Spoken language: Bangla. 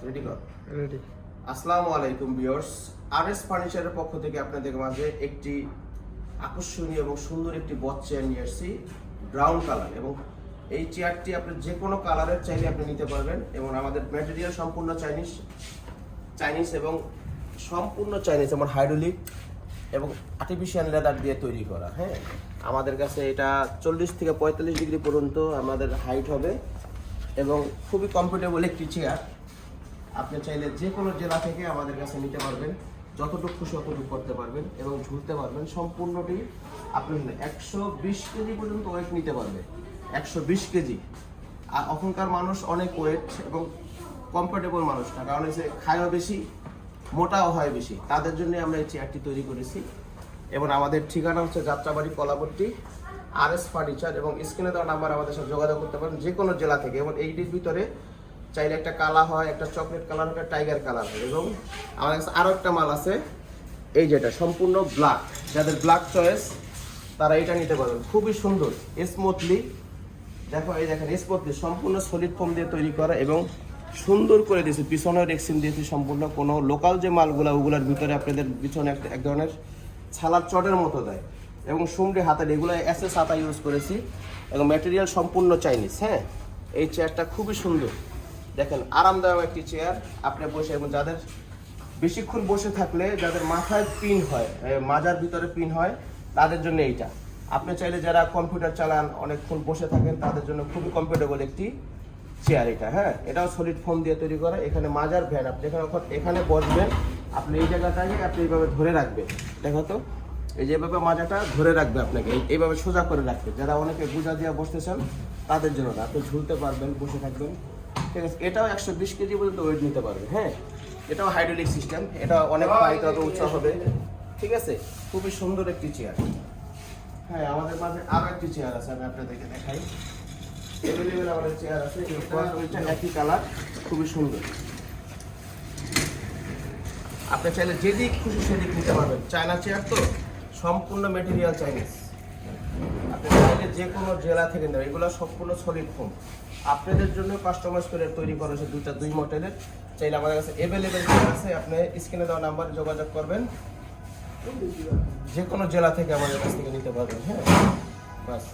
রেডি কর। রেডি। আসসালামু আলাইকুম ভিউয়ার্স, আরএস ফার্নিচারের পক্ষ থেকে আপনাদের মাঝে একটি আকর্ষণীয় এবং সুন্দর একটি বক্স চেয়ার নিয়ে আসছি, ব্রাউন কালার। এবং এই চেয়ারটি আপনি যে কোনো কালারের চাইলে আপনি নিতে পারবেন। এবং আমাদের ম্যাটেরিয়াল সম্পূর্ণ চাইনিজ এবং সম্পূর্ণ চাইনিজ, যেমন হাইড্রোলিক এবং আর্টিফিশিয়াল লেদার দিয়ে তৈরি করা। হ্যাঁ, আমাদের কাছে এটা 40 থেকে 45 ডিগ্রি পর্যন্ত আমাদের হাইট হবে এবং খুবই কমফোর্টেবল একটি চেয়ার। আপনি চাইলে যে কোনো জেলা থেকে আমাদের কাছে নিতে পারবেন, যতটুকু খুশি ততটুকু করতে পারবেন এবং ঝুলতে পারবেন। সম্পূর্ণটি আপনি 120 কেজি পর্যন্ত ওয়েট নিতে পারবে, 120 কেজি। আর এখনকার মানুষ অনেক ওয়েট এবং কমফোর্টেবল মানুষ না, কারণ এসে খায়ও বেশি, মোটাও হয় বেশি। তাদের জন্য আমরা এই চেয়ারটি তৈরি করেছি। এবং আমাদের ঠিকানা হচ্ছে যাত্রাবাড়ি কলাপট্টি, আরএস ফার্নিচার। এবং স্ক্রিনে দেওয়া নাম্বার আমাদের সাথে যোগাযোগ করতে পারেন যে কোনো জেলা থেকে। এবং এইটির ভিতরে চাইলে একটা কালার হয়, একটা চকলেট কালার, একটা টাইগার কালার হয়। এবং আমার কাছে আরও একটা মাল আছে, এই যেটা সম্পূর্ণ ব্ল্যাক। যাদের ব্ল্যাক চয়েস তারা এটা নিতে পারবেন, খুবই সুন্দর স্মুথলি। দেখো, এই দেখেন স্মুথলি, সম্পূর্ণ সলিড ফোম দিয়ে তৈরি করা এবং সুন্দর করে দিয়েছি। পিছনের রেক্সিন দিয়েছি সম্পূর্ণ। কোনো লোকাল যে মালগুলো ওগুলোর ভিতরে আপনাদের পিছনে এক ধরনের ছালার চটের মতো দেয়। এবং সুমড়ি হাতা, এগুলো এসএস হাতা ইউজ করেছি এবং ম্যাটেরিয়াল সম্পূর্ণ চাইনিজ। হ্যাঁ, এই চেয়ারটা খুবই সুন্দর, দেখেন আরামদায়ক একটি চেয়ার। আপনি বসে, এবং যাদের বেশিক্ষণ বসে থাকলে যাদের মাথায় পিন হয়, মাজার ভিতরে পিন হয়, তাদের জন্য এইটা। আপনি চাইলে যারা কম্পিউটার চালান, অনেকক্ষণ বসে থাকেন, তাদের জন্য খুবই কমফোর্টেবল একটি চেয়ার এটা। হ্যাঁ, এটাও সলিড ফোম দিয়ে তৈরি করা। এখানে মাজার ভ্যান, আপনি এখানে বসবেন, আপনি এই জায়গাটাকে আপনি এইভাবে ধরে রাখবেন। দেখো তো, এই যেভাবে মাজাটা ধরে রাখবে, আপনাকে এইভাবে সোজা করে রাখবে। যারা অনেকে গুজা দিয়ে বসতে চান তাদের জন্য না, আপনি ঝুলতে পারবেন, বসে থাকবেন। ঠিক আছে, এটাও 120 কেজি পর্যন্ত ওয়েট নিতে পারবে। হ্যাঁ, এটাও হাইড্রোলিক সিস্টেম, এটা অনেক পাইতে হবে, উচ্চ হবে। ঠিক আছে, খুবই সুন্দর একটি চেয়ার। হ্যাঁ, আমাদের মাঝে আরও একটি চেয়ার আছে, আমি আপনাদেরকে দেখাই। এভেলেবেল আমাদের চেয়ার আছে, ওইটা একই কালার, খুবই সুন্দর। আপনি চাইলে যেদিক খুশি সেদিক নিতে পারবেন। চায়না চেয়ার তো, সম্পূর্ণ মেটেরিয়াল চাইনিজ। আপনি চাইলে যে কোনো জেলা থেকে নেবেন, এগুলো সম্পূর্ণ সলিড ফোম। আপনাদের জন্য কাস্টমাইজ করে তৈরি করা হয়েছে দুই মডেলের। চাইলে আমাদের কাছে এভেলেবেল আছে, আপনি স্ক্রিনে দেওয়া নাম্বারে যোগাযোগ করবেন, যে কোনো জেলা থেকে আমাদের কাছ থেকে নিতে পারবেন। হ্যাঁ, বাস।